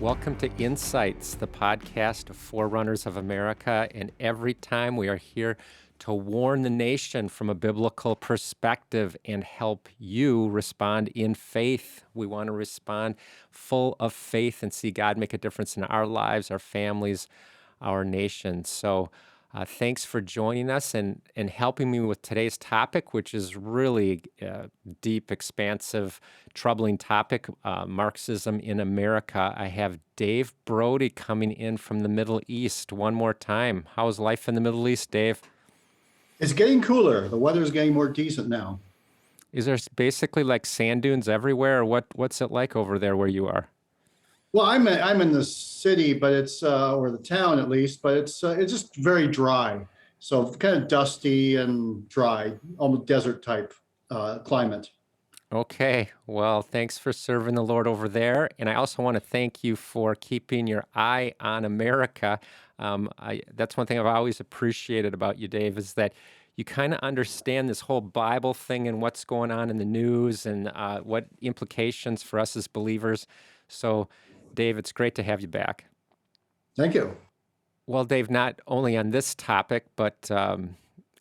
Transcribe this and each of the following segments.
Welcome to Insights, the podcast of Forerunners of America. And every time we are here to warn the nation from a biblical perspective and help you respond in faith. We want to respond full of faith and see God make a difference in our lives, our families, our nation. So thanks for joining us and helping me with today's topic, which is really deep, expansive, troubling topic, Marxism in America. I have Dave Brodie coming in from the Middle East one more time. How's life in the Middle East, Dave? It's getting cooler. The weather's getting more decent now. Is there basically like sand dunes everywhere, or what's it like over there where you are? Well, I'm in the city, but it's or the town at least, but it's just very dry. So kind of dusty and dry, almost desert type climate. Okay, well, thanks for serving the Lord over there. And I also want to thank you for keeping your eye on America. That's one thing I've always appreciated about you, Dave, is that you kind of understand this whole Bible thing and what's going on in the news and what implications for us as believers. So, Dave, it's great to have you back. Thank you. Well, Dave, not only on this topic, but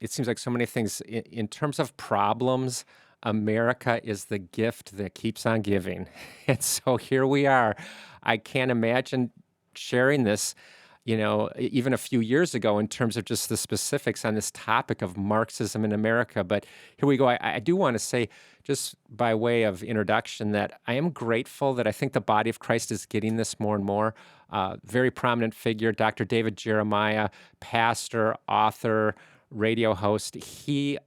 it seems like so many things in terms of problems. America is the gift that keeps on giving. And so here we are. I can't imagine sharing this, even a few years ago in terms of just the specifics on this topic of Marxism in America. But here we go. I do want to say, just by way of introduction, that I am grateful that I think the body of Christ is getting this more and more. Very prominent figure, Dr. David Jeremiah, pastor, author, radio host. He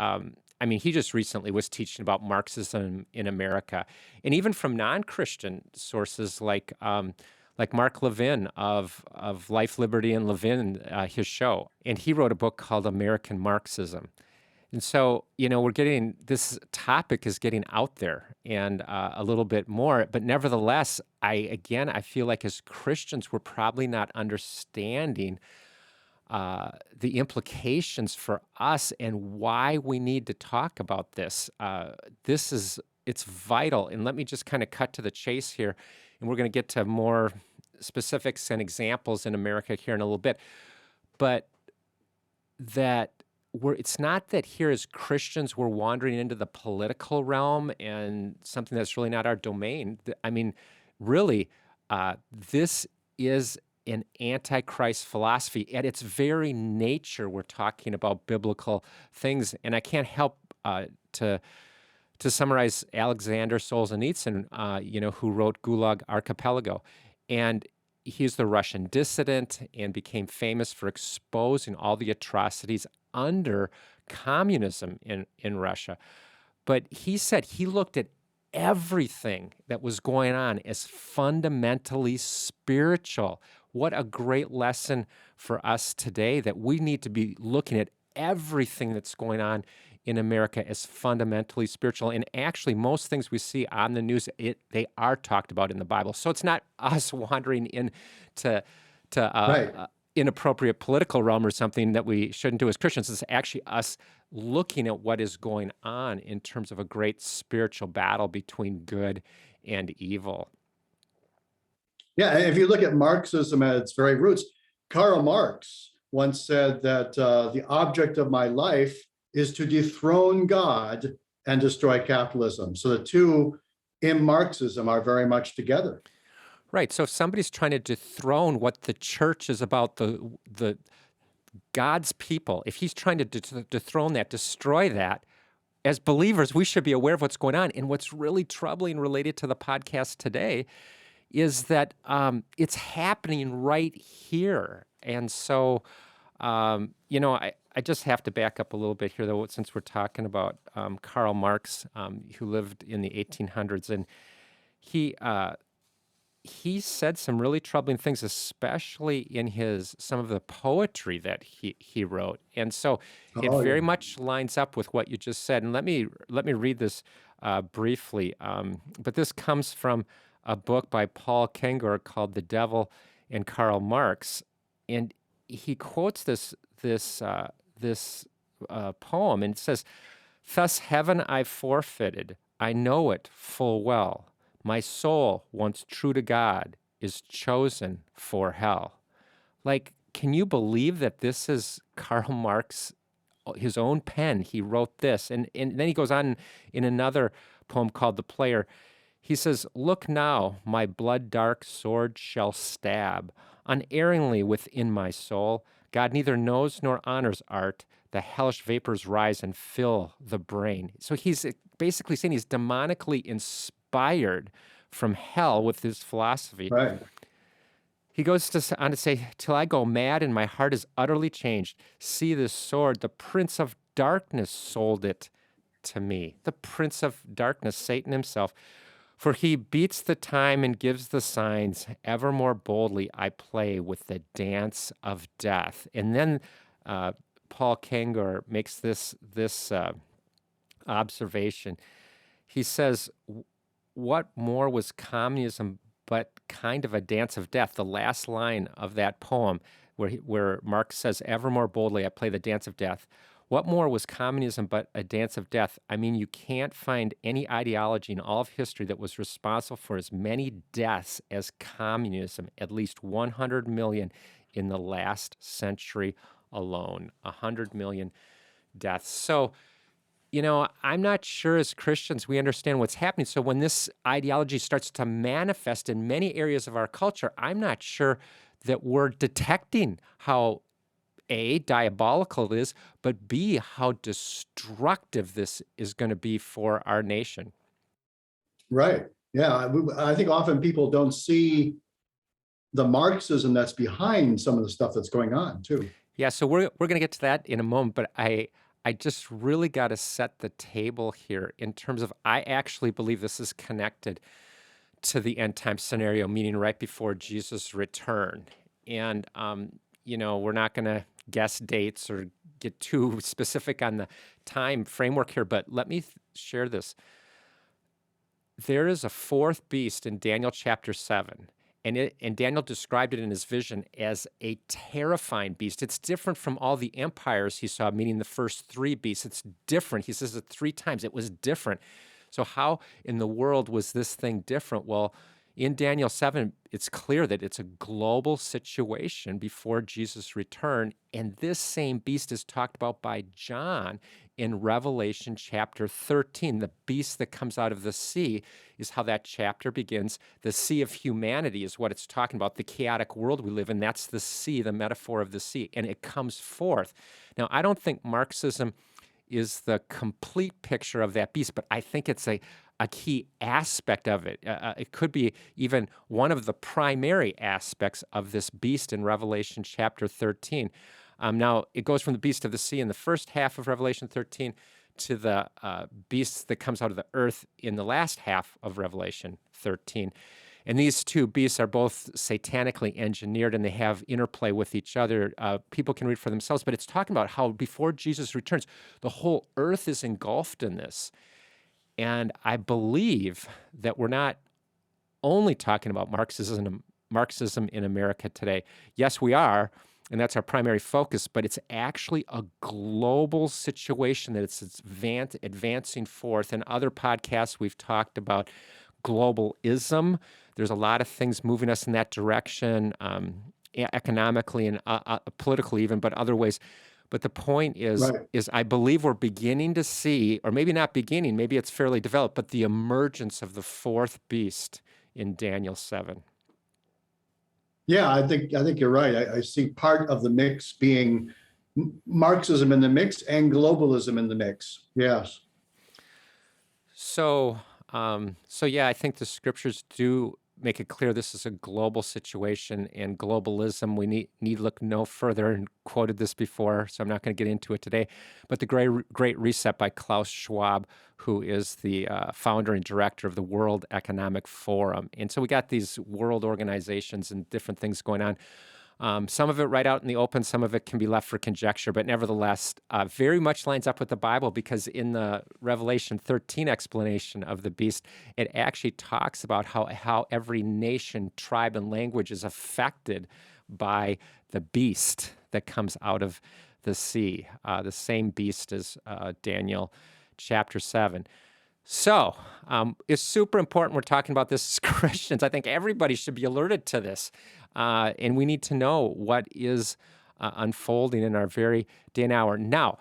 just recently was teaching about Marxism in America, and even from non-Christian sources like Mark Levin of Life, Liberty, and Levin, his show, and he wrote a book called American Marxism. And so, this topic is getting out there and a little bit more, but nevertheless, I feel like as Christians, we're probably not understanding the implications for us and why we need to talk about this. It's vital. And let me just kind of cut to the chase here. And we're going to get to more specifics and examples in America here in a little bit. But it's not that here as Christians we're wandering into the political realm and something that's really not our domain. Really, this is an antichrist philosophy. At its very nature, we're talking about biblical things. And I can't help to summarize Alexander Solzhenitsyn, who wrote Gulag Archipelago. And he's the Russian dissident and became famous for exposing all the atrocities under communism in Russia. But he said he looked at everything that was going on as fundamentally spiritual. What a great lesson for us today, that we need to be looking at everything that's going on in America as fundamentally spiritual. And actually, most things we see on the news, they are talked about in the Bible. So it's not us wandering into Right. inappropriate political realm or something that we shouldn't do as Christians. It's actually us looking at what is going on in terms of a great spiritual battle between good and evil. Yeah, and if you look at Marxism at its very roots, Karl Marx once said that the object of my life is to dethrone God and destroy capitalism. So the two in Marxism are very much together. Right. So if somebody's trying to dethrone what the church is about, the God's people, if he's trying to dethrone that, destroy that, as believers, we should be aware of what's going on. And what's really troubling related to the podcast today is that it's happening right here. And so, I just have to back up a little bit here, though, since we're talking about Karl Marx, who lived in the 1800s. And he said some really troubling things, especially in some of the poetry that he wrote. And so it Oh, very yeah. much lines up with what you just said. And let me read this briefly. But this comes from a book by Paul Kengor called "The Devil and Karl Marx," and he quotes this poem, and it says, "Thus heaven I've forfeited. I know it full well. My soul, once true to God, is chosen for hell. Like, can you believe that this is Karl Marx, his own pen? He wrote this. And then he goes on in another poem called The Player. He says, "Look now, my blood-dark sword shall stab unerringly within my soul. God neither knows nor honors art. The hellish vapors rise and fill the brain." So he's basically saying he's demonically inspired from hell with his philosophy. Right. He goes on to say, "Till I go mad and my heart is utterly changed. See this sword, the prince of darkness sold it to me." The prince of darkness, Satan himself. "For he beats the time and gives the signs. Ever more boldly I play with the dance of death." And then Paul Kengor makes this observation. He says, "What more was communism but kind of a dance of death?" The last line of that poem, where Marx says, "Ever more boldly I play the dance of death." What more was communism but a dance of death? I mean, you can't find any ideology in all of history that was responsible for as many deaths as communism, at least 100 million in the last century alone. 100 million deaths. So, I'm not sure as Christians we understand what's happening. So when this ideology starts to manifest in many areas of our culture, I'm not sure that we're detecting how A, diabolical it is, but B, how destructive this is going to be for our nation. Right. Yeah. I think often people don't see the Marxism that's behind some of the stuff that's going on too. Yeah, so we're going to get to that in a moment, but I just really got to set the table here in terms of I actually believe this is connected to the end time scenario, meaning right before Jesus' return. And we're not going to guess dates or get too specific on the time framework here, but let me share this. There is a fourth beast in Daniel chapter 7. And Daniel described it in his vision as a terrifying beast. It's different from all the empires he saw, meaning the first three beasts. It's different. He says it 3 times. It was different. So how in the world was this thing different? Well, in Daniel 7, it's clear that it's a global situation before Jesus' return. And this same beast is talked about by John in Revelation chapter 13. The beast that comes out of the sea is how that chapter begins. The sea of humanity is what it's talking about, the chaotic world we live in. That's the sea, the metaphor of the sea. And it comes forth. Now, I don't think Marxism is the complete picture of that beast, but I think it's a key aspect of it. It could be even one of the primary aspects of this beast in Revelation chapter 13. Now, it goes from the beast of the sea in the first half of Revelation 13 to the beast that comes out of the earth in the last half of Revelation 13. And these two beasts are both satanically engineered and they have interplay with each other. People can read for themselves, but it's talking about how before Jesus returns, the whole earth is engulfed in this. And I believe that we're not only talking about Marxism in America today. Yes, we are, and that's our primary focus, but it's actually a global situation that it's advancing forth. In other podcasts, we've talked about globalism. There's a lot of things moving us in that direction, economically and politically even, but other ways. But the point is I believe we're beginning to see, or maybe not beginning, maybe it's fairly developed, but the emergence of the fourth beast in Daniel 7. Yeah, I think you're right. I see part of the mix being Marxism in the mix and globalism in the mix. Yes. So yeah, I think the scriptures do make it clear this is a global situation, and globalism, we need look no further, and quoted this before, so I'm not going to get into it today, but the Great Reset by Klaus Schwab, who is the founder and director of the World Economic Forum. And so we got these world organizations and different things going on. Some of it right out in the open, some of it can be left for conjecture, but nevertheless, very much lines up with the Bible, because in the Revelation 13 explanation of the beast, it actually talks about how every nation, tribe, and language is affected by the beast that comes out of the sea, the same beast as Daniel chapter 7. So, it's super important we're talking about this as Christians. I think everybody should be alerted to this. And we need to know what is unfolding in our very day and hour. Now,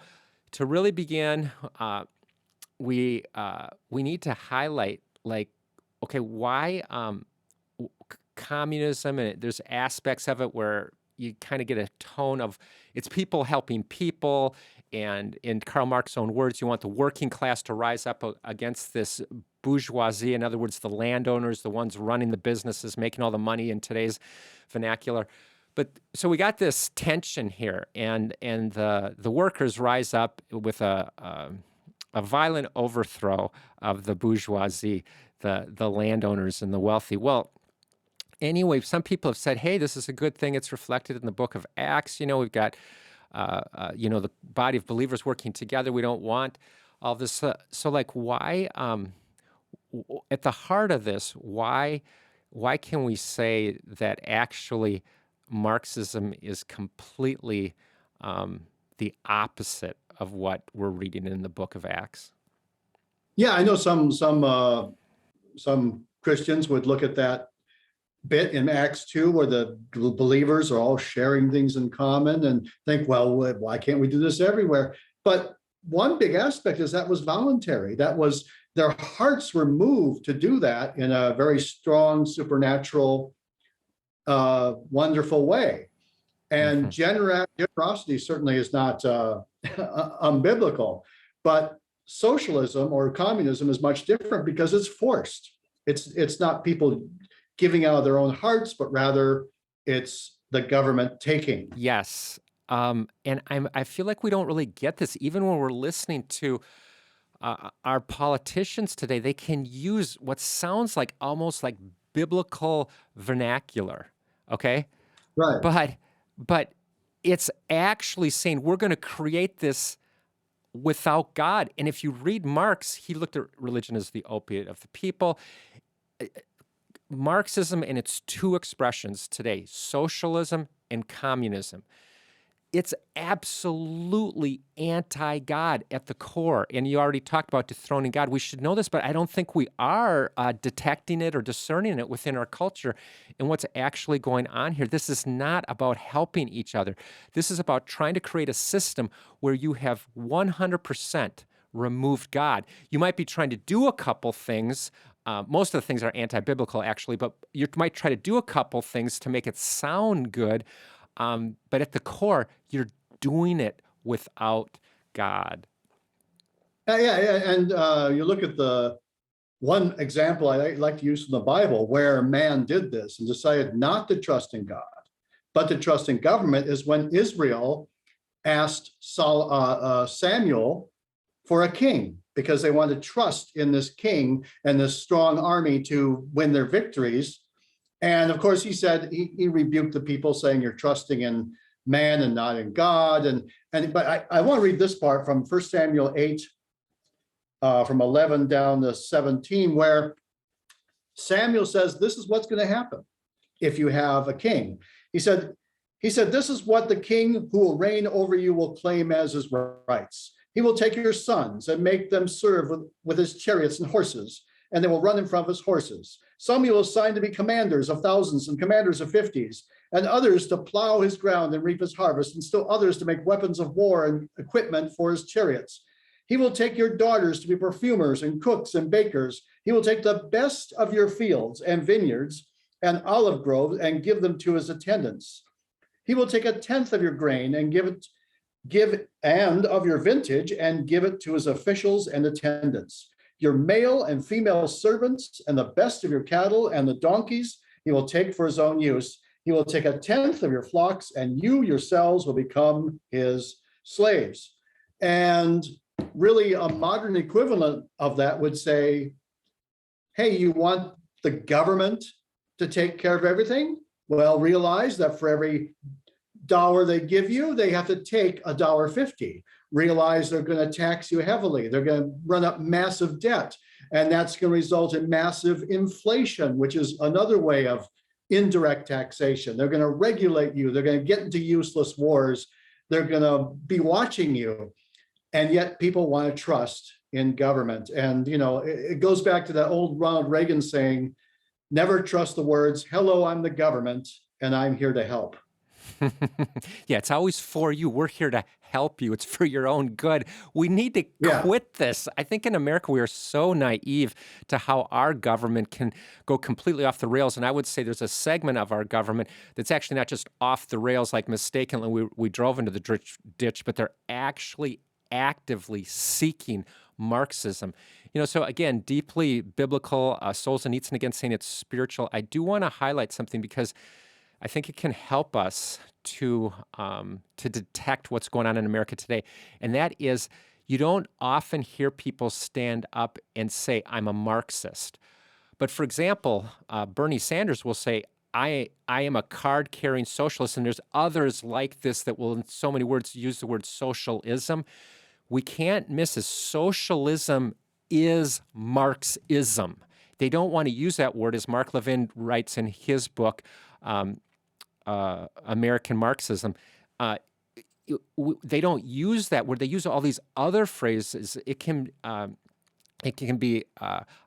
to really begin, we need to highlight, like, okay, why communism, and there's aspects of it where you kind of get a tone of it's people helping people, and in Karl Marx's own words, you want the working class to rise up against this bourgeoisie. In other words, the landowners, the ones running the businesses, making all the money in today's vernacular. But so we got this tension here, and the workers rise up with a violent overthrow of the bourgeoisie, the landowners and the wealthy. Well, anyway, some people have said, hey, this is a good thing. It's reflected in the book of Acts. We've got, the body of believers working together. We don't want all this. So like, why, at the heart of this, why can we say that actually Marxism is completely the opposite of what we're reading in the book of Acts? Yeah, I know some Christians would look at that bit in Acts 2 where the believers are all sharing things in common and think, well, why can't we do this everywhere? But one big aspect is that was voluntary. That was their hearts were moved to do that in a very strong, supernatural, wonderful way. And generosity certainly is not unbiblical, but socialism or communism is much different because it's forced. It's not people giving out of their own hearts, but rather it's the government taking. Yes. And I feel like we don't really get this, even when we're listening to our politicians today. They can use what sounds like almost like biblical vernacular, okay? Right. But it's actually saying we're going to create this without God. And if you read Marx, he looked at religion as the opiate of the people. Marxism in its two expressions today, socialism and communism, it's absolutely anti-God at the core. And you already talked about dethroning God. We should know this, but I don't think we are detecting it or discerning it within our culture and what's actually going on here. This is not about helping each other. This is about trying to create a system where you have 100% removed God. You might be trying to do a couple things. Most of the things are anti-biblical, actually, but you might try to do a couple things to make it sound good. But at the core, you're doing it without God. Yeah. And you look at the one example I like to use from the Bible where man did this and decided not to trust in God, but to trust in government is when Israel asked Samuel for a king because they wanted to trust in this king and this strong army to win their victories. And of course, he said he rebuked the people, saying, "You're trusting in man and not in God." But I want to read this part from 1 Samuel 8, from 11 down to 17, where Samuel says, "This is what's going to happen if you have a king." He said, "This is what the king who will reign over you will claim as his rights. He will take your sons and make them serve with his chariots and horses, and they will run in front of his horses. Some he will assign to be commanders of thousands and commanders of fifties, and others to plow his ground and reap his harvest, and still others to make weapons of war and equipment for his chariots. He will take your daughters to be perfumers and cooks and bakers. He will take the best of your fields and vineyards and olive groves and give them to his attendants. He will take a tenth of your grain and of your vintage and give it to his officials and attendants. Your male and female servants and the best of your cattle and the donkeys he will take for his own use. He will take a tenth of your flocks, and you yourselves will become his slaves." And really, a modern equivalent of that would say, hey, you want the government to take care of everything? Well, realize that for every dollar they give you, they have to take $1.50. Realize they're going to tax you heavily. They're going to run up massive debt. And that's going to result in massive inflation, which is another way of indirect taxation. They're going to regulate you. They're going to get into useless wars. They're going to be watching you. And yet people want to trust in government. And, it goes back to that old Ronald Reagan saying, never trust the words, hello, I'm the government, and I'm here to help. Yeah, it's always for you. We're here to help you. It's for your own good. We need to Yeah. quit this. I think in America, we are so naive to how our government can go completely off the rails. And I would say there's a segment of our government that's actually not just off the rails, like mistakenly we drove into the ditch, but they're actually actively seeking Marxism. So again, deeply biblical, Solzhenitsyn again saying it's spiritual. I do want to highlight something because I think it can help us to detect what's going on in America today, and that is you don't often hear people stand up and say, "I'm a Marxist." But for example, Bernie Sanders will say, I am a card-carrying socialist," and there's others like this that will, in so many words, use the word socialism. We can't miss this. Socialism is Marxism. They don't want to use that word, as Mark Levin writes in his book, American Marxism. They don't use that word. They use all these other phrases. It can be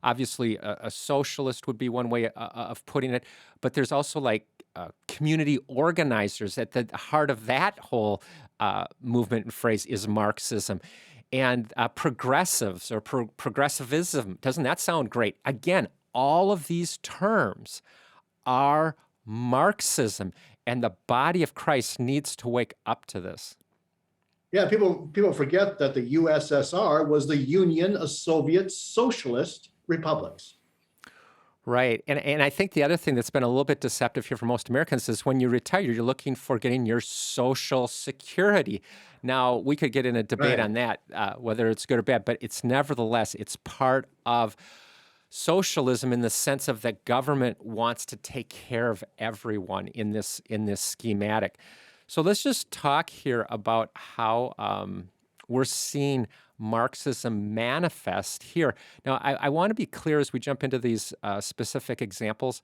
obviously a socialist would be one way of putting it, but there's also like community organizers at the heart of that whole movement and phrase is Marxism. And progressives or progressivism, doesn't that sound great? Again, all of these terms are Marxism, and the body of Christ needs to wake up to this. Yeah, people forget that the USSR was the Union of Soviet Socialist Republics. Right. And I think the other thing that's been a little bit deceptive here for most Americans is when you retire, you're looking for getting your Social Security. Now, we could get in a debate Right. on that, whether it's good or bad, but it's nevertheless, it's part of socialism in the sense of that government wants to take care of everyone in this schematic. So let's just talk here about how we're seeing Marxism manifest here. Now, I want to be clear as we jump into these specific examples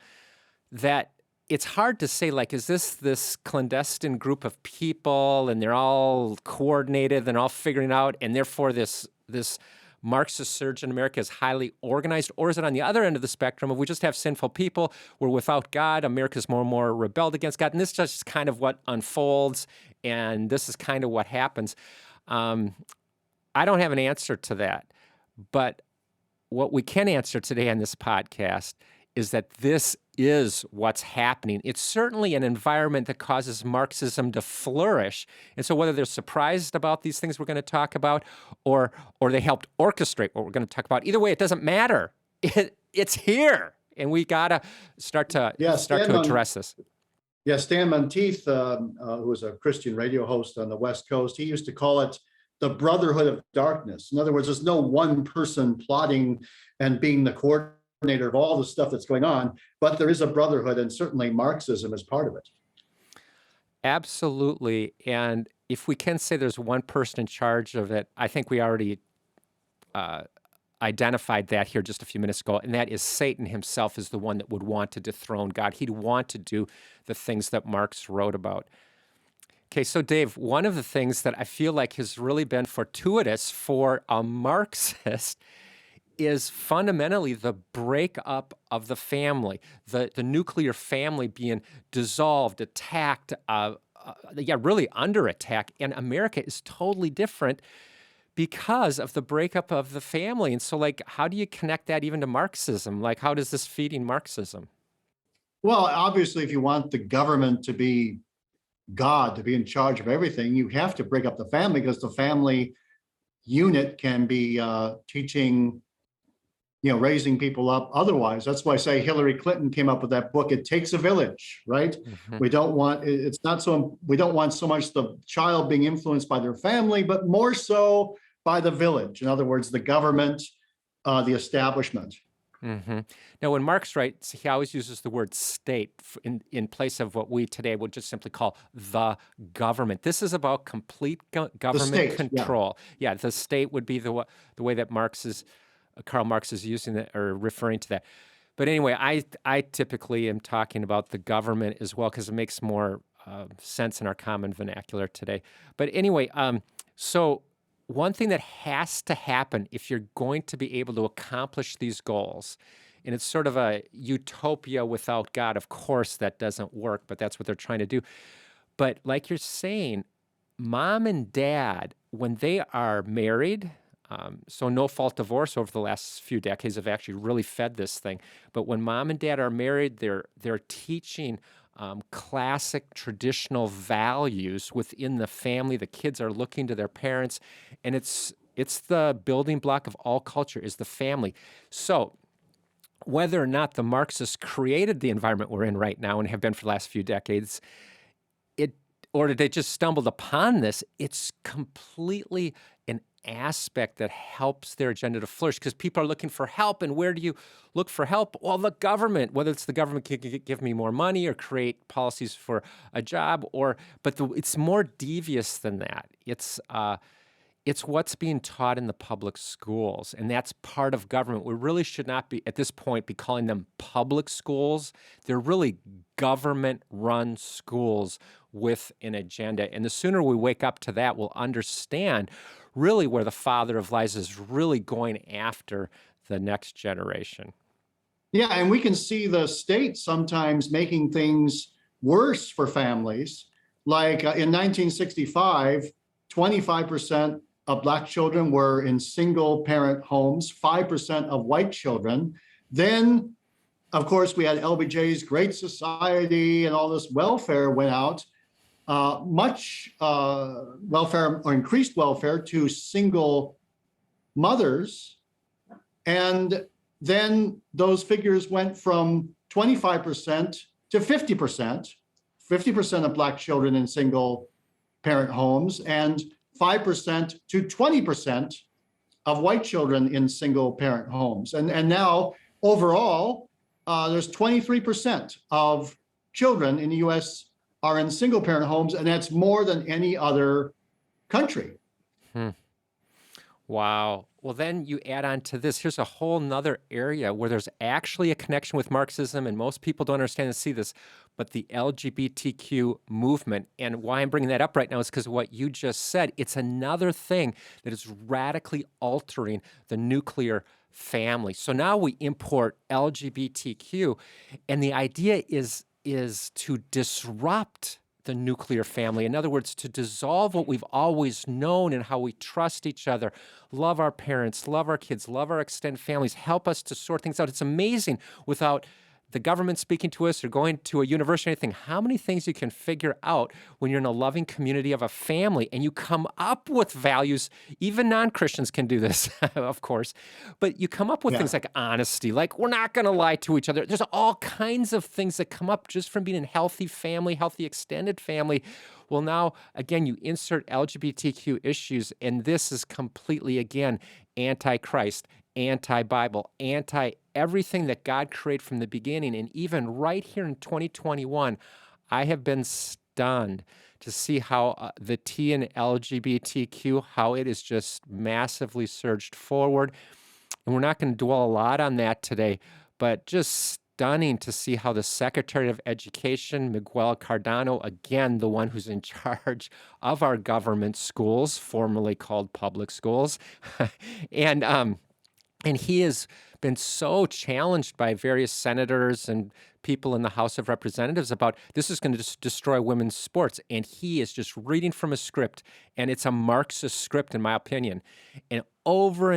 that it's hard to say, like, is this clandestine group of people and they're all coordinated and all figuring out, and therefore this Marxist surge in America is highly organized? Or is it on the other end of the spectrum of we just have sinful people, we're without God, America's more and more rebelled against God, and this is just kind of what unfolds, and this is kind of what happens? I don't have an answer to that, but what we can answer today on this podcast is that this is what's happening. It's certainly an environment that causes Marxism to flourish. And so whether they're surprised about these things we're going to talk about or they helped orchestrate what we're going to talk about, either way, it doesn't matter. It's here, and we got to start to address this. Yeah, Stan Monteith, who was a Christian radio host on the West Coast, he used to call it the brotherhood of darkness. In other words, there's no one person plotting and being the coordinator of all the stuff that's going on, but there is a brotherhood, and certainly Marxism is part of it. Absolutely. And if we can say there's one person in charge of it, I think we already identified that here just a few minutes ago, and that is Satan himself is the one that would want to dethrone God. He'd want to do the things that Marx wrote about. Okay, so Dave, one of the things that I feel like has really been fortuitous for a Marxist is fundamentally the breakup of the family, the nuclear family being dissolved, attacked, really under attack. And America is totally different because of the breakup of the family. And so, like, how do you connect that even to Marxism? Like, how does this feed in Marxism? Well, obviously, if you want the government to be God, to be in charge of everything, you have to break up the family, because the family unit can be teaching, raising people up otherwise. That's why I say Hillary Clinton came up with that book, It Takes a Village, right? Mm-hmm. We don't want so much the child being influenced by their family, but more so by the village. In other words, the government, the establishment. Mm-hmm. Now, when Marx writes, he always uses the word state in place of what we today would just simply call the government. This is about complete government control. Yeah, the state would be the way that Karl Marx is using that or referring to that. But anyway, I typically am talking about the government as well because it makes more sense in our common vernacular today. But anyway, so one thing that has to happen if you're going to be able to accomplish these goals, and it's sort of a utopia without God. Of course, that doesn't work, but that's what they're trying to do. But like you're saying, mom and dad, when they are married, so no fault divorce over the last few decades have actually really fed this thing. But when mom and dad are married, they're teaching classic traditional values within the family. The kids are looking to their parents, and it's the building block of all culture is the family. So whether or not the Marxists created the environment we're in right now and have been for the last few decades, it or they just stumbled upon this, it's completely an aspect that helps their agenda to flourish because people are looking for help. And where do you look for help? Well, the government, whether it's the government can give me more money or create policies for a job, but it's more devious than that. It's what's being taught in the public schools, and that's part of government. We really should not be, at this point, be calling them public schools. They're really government-run schools with an agenda. And the sooner we wake up to that, we'll understand really where the father of lies is really going after the next generation. Yeah, and we can see the state sometimes making things worse for families. Like in 1965, 25% of Black children were in single parent homes, 5% of white children. Then, of course, we had LBJ's Great Society and all this welfare went out. Much welfare or increased welfare to single mothers. And then those figures went from 25% to 50%, 50% of Black children in single parent homes, and 5% to 20% of white children in single parent homes. And now overall, there's 23% of children in the US are in single parent homes, and that's more than any other country. Wow. Well, then you add on to this. Here's a whole nother area where there's actually a connection with Marxism, and most people don't understand and see this, but the LGBTQ movement. And why I'm bringing that up right now is because of what you just said. It's another thing that is radically altering the nuclear family. So now we import LGBTQ, and the idea is to disrupt the nuclear family. In other words, to dissolve what we've always known and how we trust each other, love our parents, love our kids, love our extended families, help us to sort things out. It's amazing without the government speaking to us or going to a university or anything, how many things you can figure out when you're in a loving community of a family and you come up with values. Even non-Christians can do this, of course, but you come up with things like honesty, like we're not going to lie to each other. There's all kinds of things that come up just from being in healthy family, healthy extended family. Well, now, again, you insert LGBTQ issues, and this is completely, again, anti-Christ, anti-Bible, anti-everything that God created from the beginning. And even right here in 2021, I have been stunned to see how the T in LGBTQ, how it is just massively surged forward. And we're not going to dwell a lot on that today, but just stunning to see how the Secretary of Education, Miguel Cardano, again, the one who's in charge of our government schools, formerly called public schools, and he has been so challenged by various senators and people in the House of Representatives about this is going to destroy women's sports. And he is just reading from a script, and it's a Marxist script, in my opinion. And over,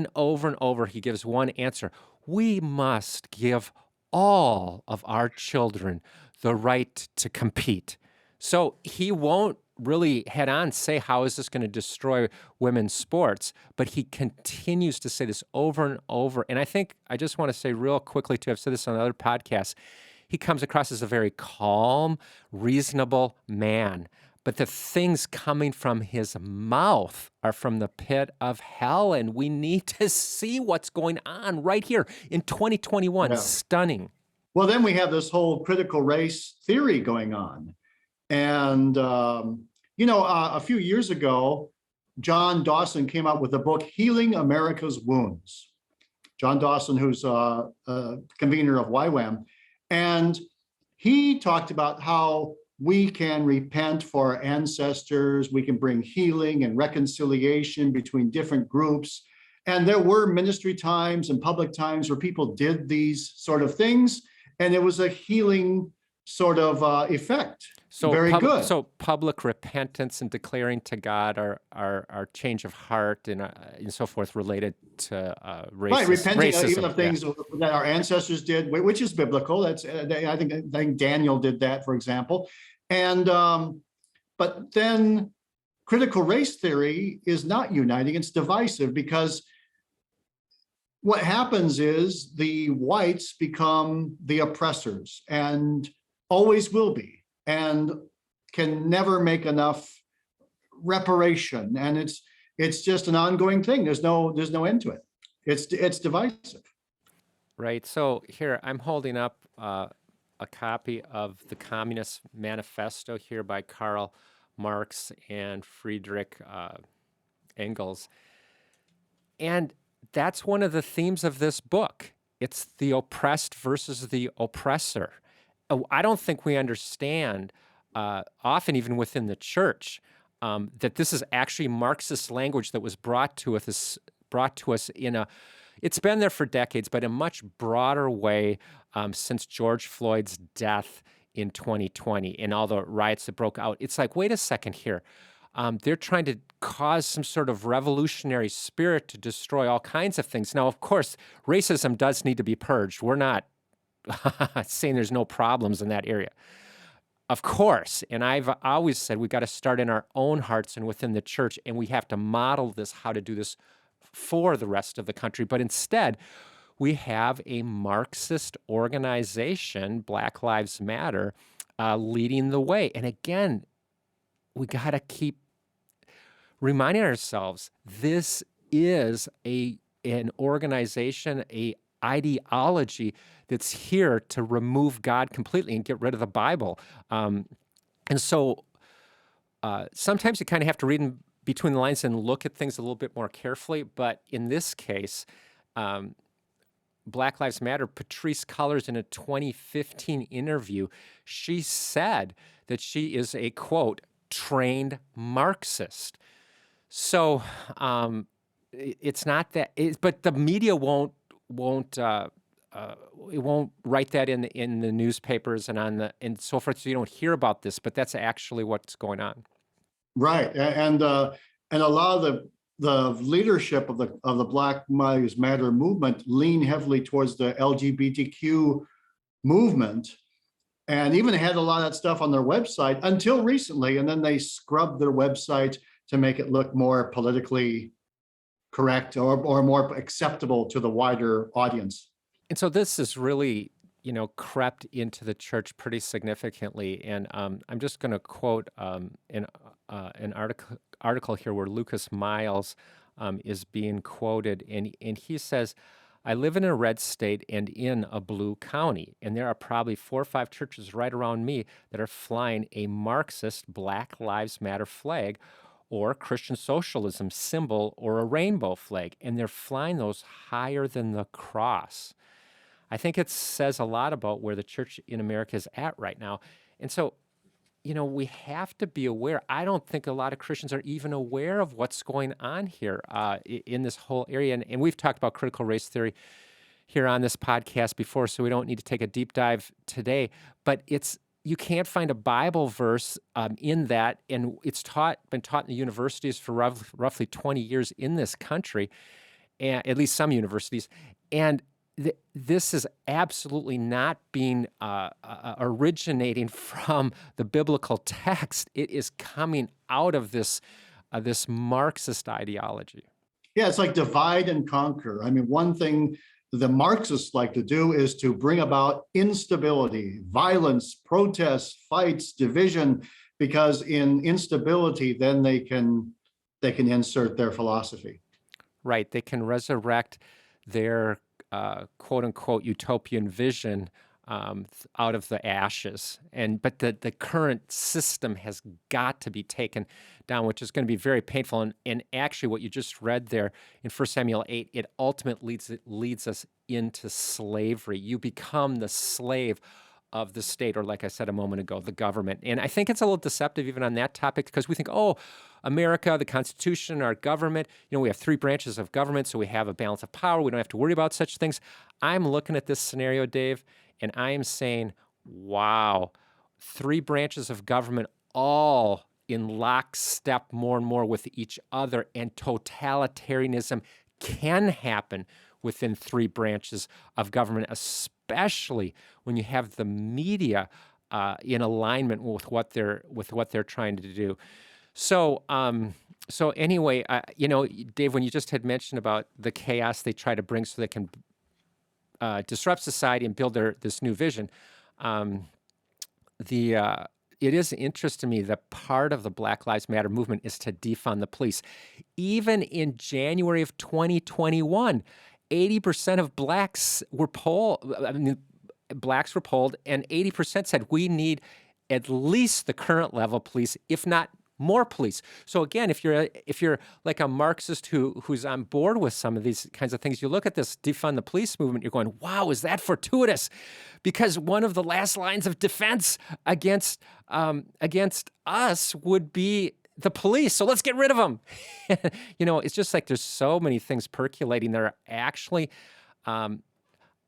he gives one answer. We must give all of our children the right to compete. So he won't really head on say, how is this going to destroy women's sports? But he continues to say this over and over. And I think I just want to say real quickly, too, I've said this on other podcasts, he comes across as a very calm, reasonable man. But the things coming from his mouth are from the pit of hell. And we need to see what's going on right here in 2021. Stunning. Well, then we have this whole critical race theory going on. And, a few years ago, John Dawson came out with the book, Healing America's Wounds. John Dawson, who's a convener of YWAM. And he talked about how we can repent for our ancestors, we can bring healing and reconciliation between different groups. And there were ministry times and public times where people did these sort of things, and it was a healing sort of effect. Very good. So public repentance and declaring to God our change of heart and so forth related to Right, repenting even racism. of things that our ancestors did, which is biblical. That's I think Daniel did that, for example. And but then critical race theory is not uniting; it's divisive, because what happens is the whites become the oppressors and always will be, and can never make enough reparation, and it's just an ongoing thing. There's no end to it. It's divisive. Right. So here I'm holding up a copy of the Communist Manifesto here by Karl Marx and Friedrich Engels. And that's one of the themes of this book. It's the oppressed versus the oppressor. I don't think we understand, often even within the church, that this is actually Marxist language that was brought to us in a. It's been there for decades, but in a much broader way since George Floyd's death in 2020 and all the riots that broke out. It's like, wait a second here. They're trying to cause some sort of revolutionary spirit to destroy all kinds of things. Now, of course, racism does need to be purged. We're not saying there's no problems in that area. Of course, and I've always said we've got to start in our own hearts and within the church, and we have to model this, how to do this for the rest of the country. But instead, we have a Marxist organization, Black Lives Matter, leading the way. And again, we got to keep reminding ourselves, this is an organization, a ideology that's here to remove God completely and get rid of the Bible. And so sometimes you kind of have to read in between the lines and look at things a little bit more carefully. But in this case, Black Lives Matter, Patrisse Cullors, in a 2015 interview, she said that she is a, quote, trained Marxist. So it's not that, but the media won't it won't write that in the newspapers and so forth. So you don't hear about this, but that's actually what's going on. Right, and a lot of the leadership of the Black Lives Matter movement lean heavily towards the LGBTQ movement, and even had a lot of that stuff on their website until recently, and then they scrubbed their website to make it look more politically correct or more acceptable to the wider audience. And so this is really, crept into the church pretty significantly. And I'm just going to quote an article here where Lucas Miles is being quoted, and he says, "I live in a red state and in a blue county, and there are probably 4 or 5 churches right around me that are flying a Marxist Black Lives Matter flag or Christian socialism symbol or a rainbow flag, and they're flying those higher than the cross." I think it says a lot about where the church in America is at right now. And so, we have to be aware. I don't think a lot of Christians are even aware of what's going on here in this whole area. And we've talked about critical race theory here on this podcast before, so we don't need to take a deep dive today. But you can't find a Bible verse in that, and it's been taught in the universities for roughly 20 years in this country, and at least some universities. And this is absolutely not being originating from the biblical text. It is coming out of this Marxist ideology. Yeah, it's like divide and conquer. I mean, one thing the Marxists like to do is to bring about instability, violence, protests, fights, division, because in instability, then they can insert their philosophy. Right. They can resurrect their quote unquote utopian vision out of the ashes. But the current system has got to be taken down, which is going to be very painful. And actually what you just read there in 1 Samuel 8, it ultimately leads us into slavery. You become the slave of the state, or like I said a moment ago, the government. And I think it's a little deceptive even on that topic, because we think, oh, America, the Constitution, our government, we have three branches of government, so we have a balance of power. We don't have to worry about such things. I'm looking at this scenario, Dave, and I am saying, wow, three branches of government all in lockstep more and more with each other, and totalitarianism can happen within three branches of government, especially when you have the media in alignment with what they're trying to do. So, so anyway, Dave, when you just had mentioned about the chaos they try to bring so they can disrupt society and build this new vision, it is interesting to me that part of the Black Lives Matter movement is to defund the police. Even in January of 2021, 80% of blacks were polled. I mean, blacks were polled, and 80% said we need at least the current level police, if not more police. So again, if you're like a Marxist who's on board with some of these kinds of things, you look at this defund the police movement, you're going, wow, is that fortuitous? Because one of the last lines of defense against us would be the police. So let's get rid of them. It's just like there's so many things percolating that are actually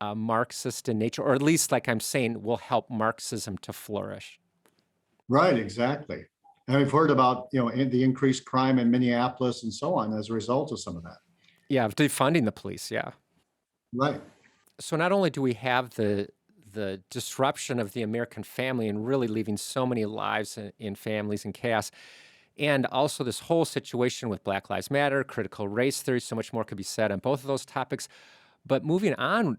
Marxist in nature, or at least, like I'm saying, will help Marxism to flourish. Right, exactly. And we've heard about, the increased crime in Minneapolis and so on as a result of some of that. Yeah, defunding the police, yeah. Right. So not only do we have the disruption of the American family and really leaving so many lives in families in chaos, and also this whole situation with Black Lives Matter, critical race theory, so much more could be said on both of those topics. But moving on,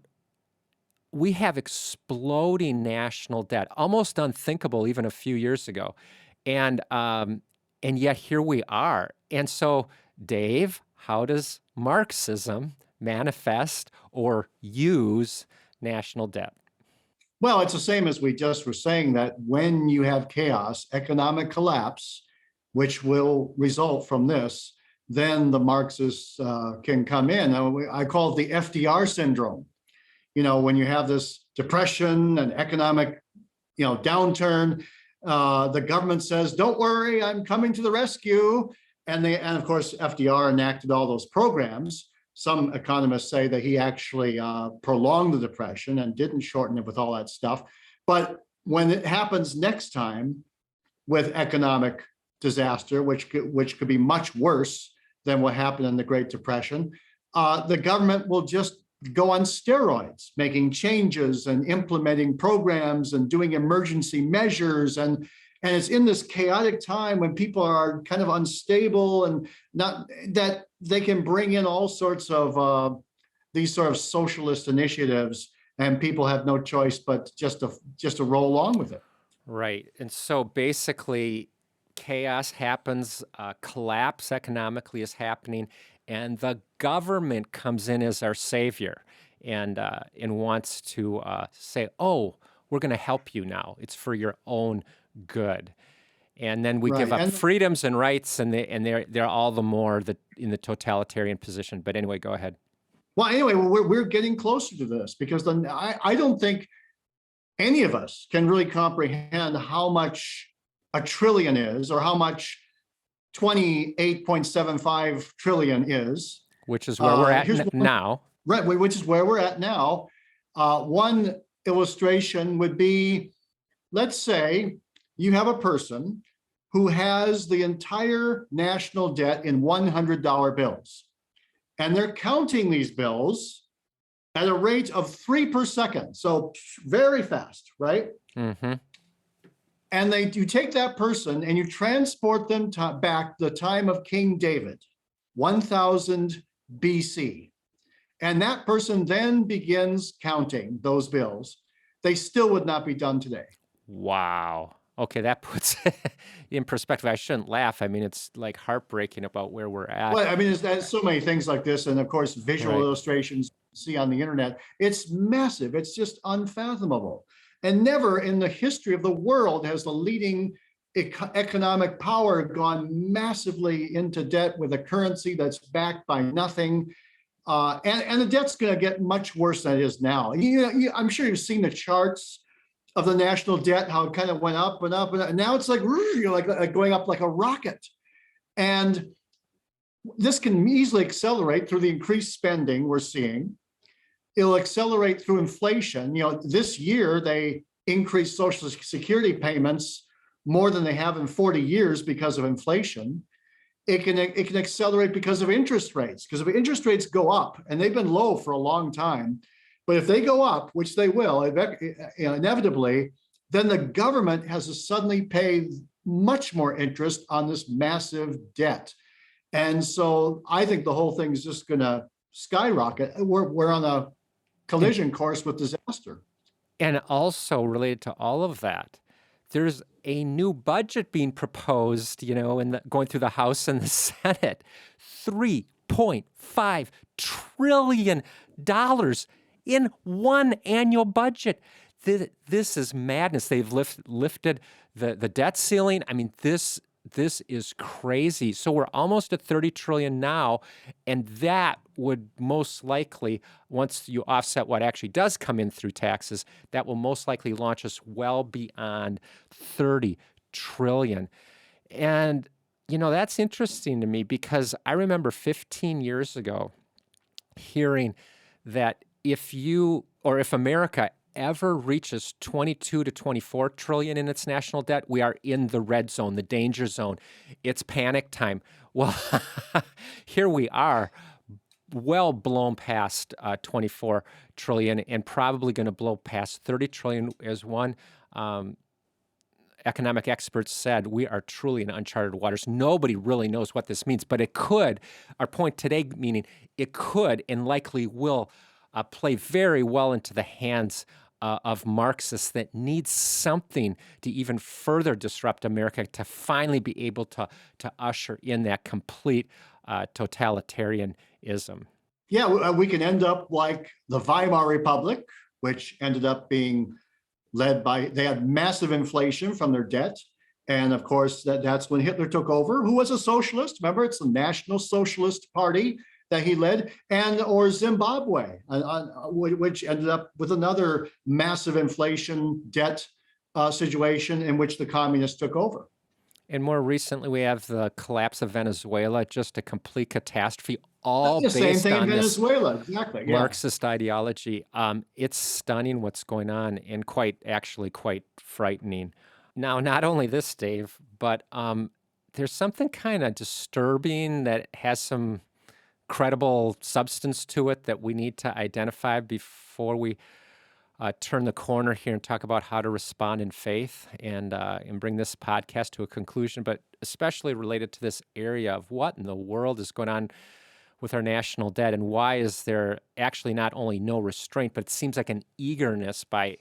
we have exploding national debt, almost unthinkable even a few years ago. And yet here we are. And so, Dave, how does Marxism manifest or use national debt? Well, it's the same as we just were saying, that when you have chaos, economic collapse, which will result from this, then the Marxists can come in. I call it the FDR syndrome. When you have this depression and economic, downturn, the government says, "Don't worry, I'm coming to the rescue," and of course FDR enacted all those programs. Some economists say that he actually prolonged the depression and didn't shorten it with all that stuff. But when it happens next time with economic disaster, which could be much worse than what happened in the Great Depression, the government will just go on steroids, making changes and implementing programs and doing emergency measures. And it's in this chaotic time when people are kind of unstable and not that they can bring in all sorts of these sort of socialist initiatives, and people have no choice but just to roll along with it. Right. And so basically chaos happens, collapse economically is happening, and the government comes in as our savior and wants to say, "Oh, we're going to help you now. It's for your own good." And then we give up freedoms and rights, and they're all the more in the totalitarian position. But anyway, go ahead. Well, anyway, we're getting closer to this, because then I don't think any of us can really comprehend how much a trillion is, or how much 28.75 trillion is. Which is where we're at now. Right, which is where we're at now. One illustration would be, let's say you have a person who has the entire national debt in $100 bills, and they're counting these bills at a rate of 3 per second. So very fast, right? Mm-hmm. And you take that person and you transport them back to the time of King David, 1000 BC. And that person then begins counting those bills. They still would not be done today. Wow. Okay, that puts in perspective. I shouldn't laugh. I mean, it's like heartbreaking about where we're at. Well, I mean, there's so many things like this. And of course, visual illustrations you see on the internet. It's massive. It's just unfathomable. And never in the history of the world has the leading economic power gone massively into debt with a currency that's backed by nothing. And the debt's going to get much worse than it is now. I'm sure you've seen the charts of the national debt, how it kind of went up and up and up. And now it's like, like going up like a rocket. And this can easily accelerate through the increased spending we're seeing. It'll accelerate through inflation. This year they increased Social Security payments more than they have in 40 years because of inflation. It can accelerate because of interest rates. Because if interest rates go up, and they've been low for a long time, but if they go up, which they will inevitably, then the government has to suddenly pay much more interest on this massive debt. And so I think the whole thing is just going to skyrocket. We're on a collision course with disaster. And also related to all of that, there's a new budget being proposed, going through the House and the Senate. $3.5 trillion in one annual budget. This is madness. They've lifted the debt ceiling. I mean, this is crazy. So we're almost at 30 trillion now, and that would most likely, once you offset what actually does come in through taxes, that will most likely launch us well beyond 30 trillion. And that's interesting to me, because I remember 15 years ago hearing that if America ever reaches 22 to 24 trillion in its national debt, we are in the red zone, the danger zone. It's panic time. Well, here we are, well blown past 24 trillion, and probably going to blow past 30 trillion. As one economic expert said, we are truly in uncharted waters. Nobody really knows what this means, but it could, our point today meaning it could and likely will play very well into the hands of Marxists that need something to even further disrupt America, to finally be able to usher in that complete totalitarianism. Yeah, we can end up like the Weimar Republic, which ended up being they had massive inflation from their debt. And of course, that's when Hitler took over, who was a socialist. Remember, it's the National Socialist Party that he led, or Zimbabwe, which ended up with another massive inflation debt situation in which the communists took over. And more recently, we have the collapse of Venezuela, just a complete catastrophe, all based same thing on in Venezuela, exactly. Yeah. Marxist ideology. It's stunning what's going on, and quite frightening. Now, not only this, Dave, but there's something kind of disturbing that has some credible substance to it that we need to identify before we turn the corner here and talk about how to respond in faith and bring this podcast to a conclusion, but especially related to this area of what in the world is going on with our national debt, and why is there actually not only no restraint, but it seems like an eagerness by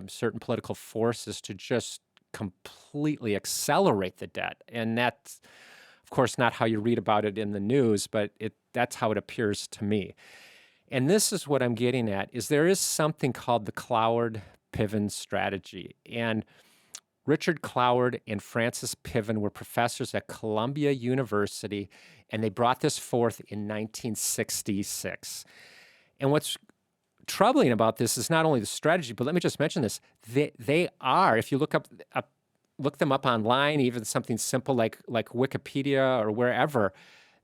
certain political forces to just completely accelerate the debt. And that's, of course, not how you read about it in the news, but that's how it appears to me. And this is what I'm getting at, is there is something called the Cloward-Piven strategy. And Richard Cloward and Francis Piven were professors at Columbia University, and they brought this forth in 1966. And what's troubling about this is not only the strategy, but let me just mention this. They are, if you look them up online, even something simple like Wikipedia or wherever,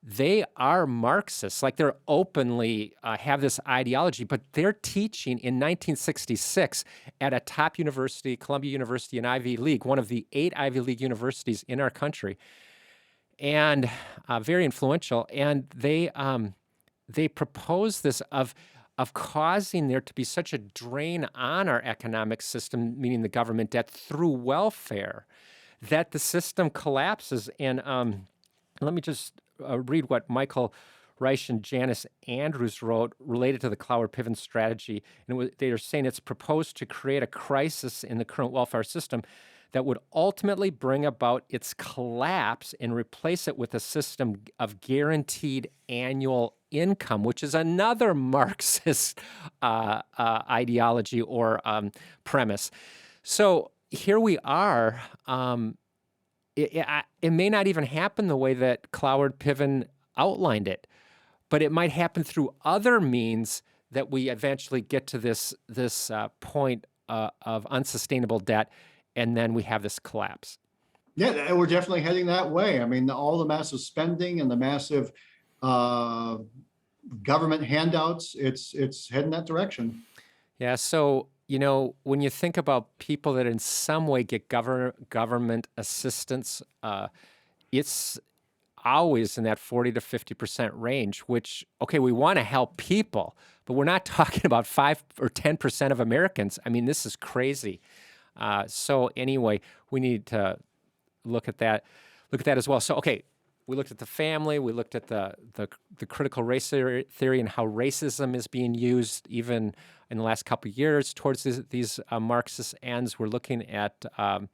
they are Marxists. Like, they're openly have this ideology, but they're teaching in 1966 at a top university, Columbia University, an Ivy League, one of the 8 Ivy League universities in our country, and very influential. And they propose this of causing there to be such a drain on our economic system, meaning the government debt, through welfare, that the system collapses. And let me just read what Michael Reich and Janice Andrews wrote related to the Cloward-Piven strategy. And they are saying it's proposed to create a crisis in the current welfare system that would ultimately bring about its collapse and replace it with a system of guaranteed annual income, which is another Marxist ideology or premise. So here we are. It may not even happen the way that Cloward-Piven outlined it, but it might happen through other means that we eventually get to this point of unsustainable debt, and then we have this collapse. Yeah, we're definitely heading that way. I mean, all the massive spending and the massive uh, government handouts, it's heading that direction. Yeah, so when you think about people that in some way get government assistance, it's always in that 40 to 50% range, which, okay, we want to help people, but we're not talking about 5 or 10% of Americans. I mean, this is crazy. So anyway, we need to look at that as well. So, okay, we looked at the family, we looked at the critical race theory and how racism is being used even in the last couple of years towards these Marxist ends. We're looking at our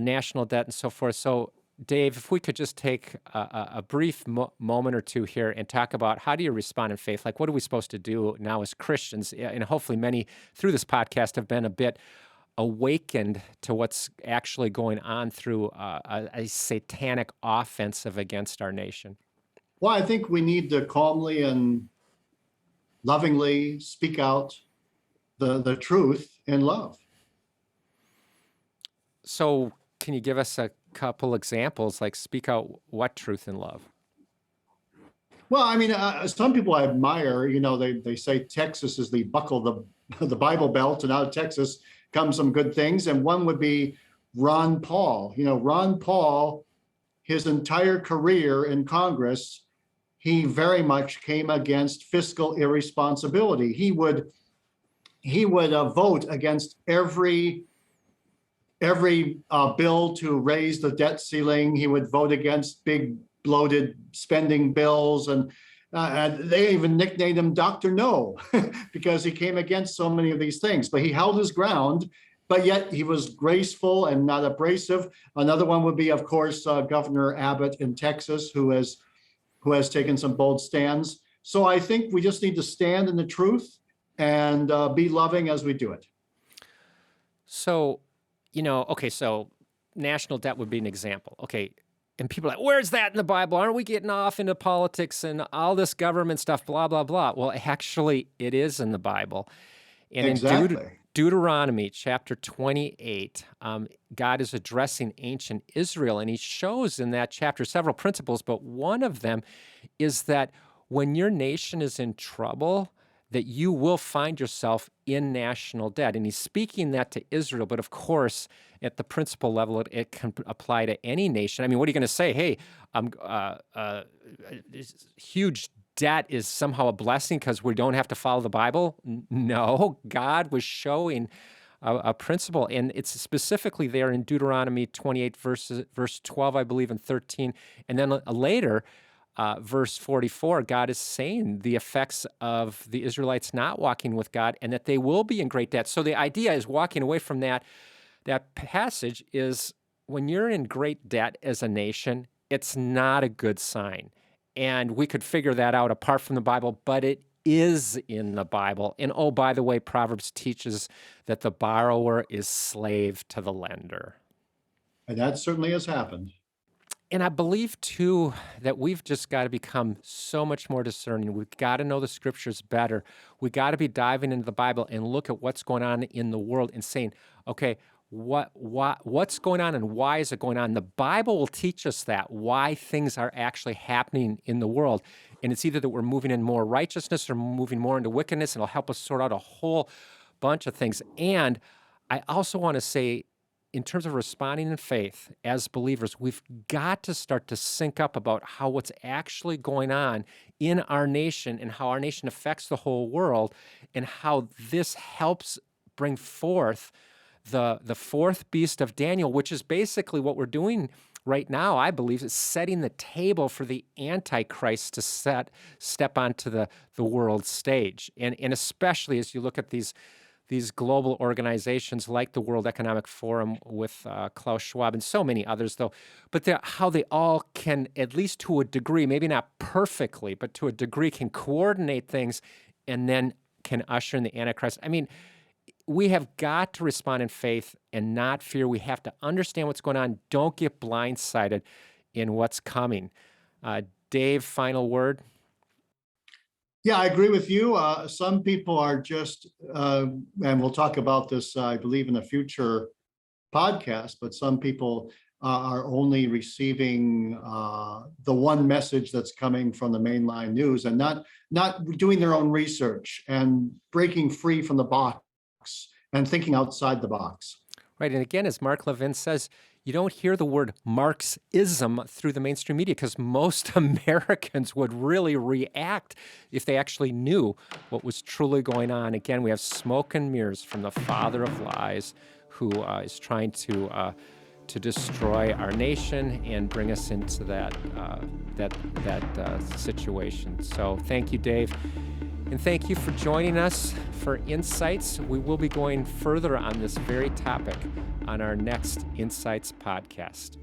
national debt and so forth. So, Dave, if we could just take a brief moment or two here and talk about how do you respond in faith? Like, what are we supposed to do now as Christians? And hopefully many through this podcast have been a bit awakened to what's actually going on through a satanic offensive against our nation. Well, I think we need to calmly and lovingly speak out the truth in love. So, can you give us a couple examples, like speak out what truth in love? Well, I mean, some people I admire, they say Texas is the buckle, the Bible belt, and out of Texas come some good things. And one would be Ron Paul. Ron Paul, his entire career in Congress, he very much came against fiscal irresponsibility. He would vote against every bill to raise the debt ceiling. He would vote against big bloated spending bills, and they even nicknamed him Dr. No because he came against so many of these things. But he held his ground, but yet he was graceful and not abrasive. Another one would be, of course, Governor Abbott in Texas, who has taken some bold stands. So I think we just need to stand in the truth and be loving as we do it. So, okay, so national debt would be an example. Okay, and people are like, where's that in the Bible? Aren't we getting off into politics and all this government stuff, blah, blah, blah? Well, actually, it is in the Bible. And Exactly. in Deuteronomy chapter 28, God is addressing ancient Israel, and he shows in that chapter several principles, but one of them is that when your nation is in trouble, that you will find yourself in national debt. And he's speaking that to Israel, but of course, at the principle level, it can apply to any nation. I mean, what are you going to say? Hey, huge debt is somehow a blessing because we don't have to follow the Bible? No, God was showing a principle, and it's specifically there in Deuteronomy 28, verse 12, I believe, and 13. And then later, verse 44, God is saying the effects of the Israelites not walking with God and that they will be in great debt. So the idea is walking away from that passage is when you're in great debt as a nation, it's not a good sign. And we could figure that out apart from the Bible, but it is in the Bible. And oh, by the way, Proverbs teaches that the borrower is slave to the lender. And that certainly has happened. And I believe, too, that we've just got to become so much more discerning. We've got to know the scriptures better. We got to be diving into the Bible and look at what's going on in the world and saying, okay, what's going on and why is it going on? The Bible will teach us that, why things are actually happening in the world. And it's either that we're moving in more righteousness or moving more into wickedness, and it'll help us sort out a whole bunch of things. And I also want to say, in terms of responding in faith as believers, we've got to start to sync up about how what's actually going on in our nation and how our nation affects the whole world and how this helps bring forth the fourth beast of Daniel, which is basically what we're doing right now, I believe, is setting the table for the Antichrist to step onto the world stage. And especially as you look at these global organizations like the World Economic Forum with Klaus Schwab and so many others, though, but how they all can, at least to a degree, maybe not perfectly, but to a degree, can coordinate things and then can usher in the Antichrist. I mean, we have got to respond in faith and not fear. We have to understand what's going on. Don't get blindsided in what's coming. Dave, final word? Yeah, I agree with you. Some people are just, and we'll talk about this, I believe, in a future podcast, but some people are only receiving the one message that's coming from the mainline news and not doing their own research and breaking free from the box and thinking outside the box. Right. And again, as Mark Levin says, you don't hear the word Marxism through the mainstream media because most Americans would really react if they actually knew what was truly going on. Again, we have smoke and mirrors from the father of lies who is trying to destroy our nation and bring us into that situation. So thank you, Dave. And thank you for joining us for Insights. We will be going further on this very topic on our next Insights podcast.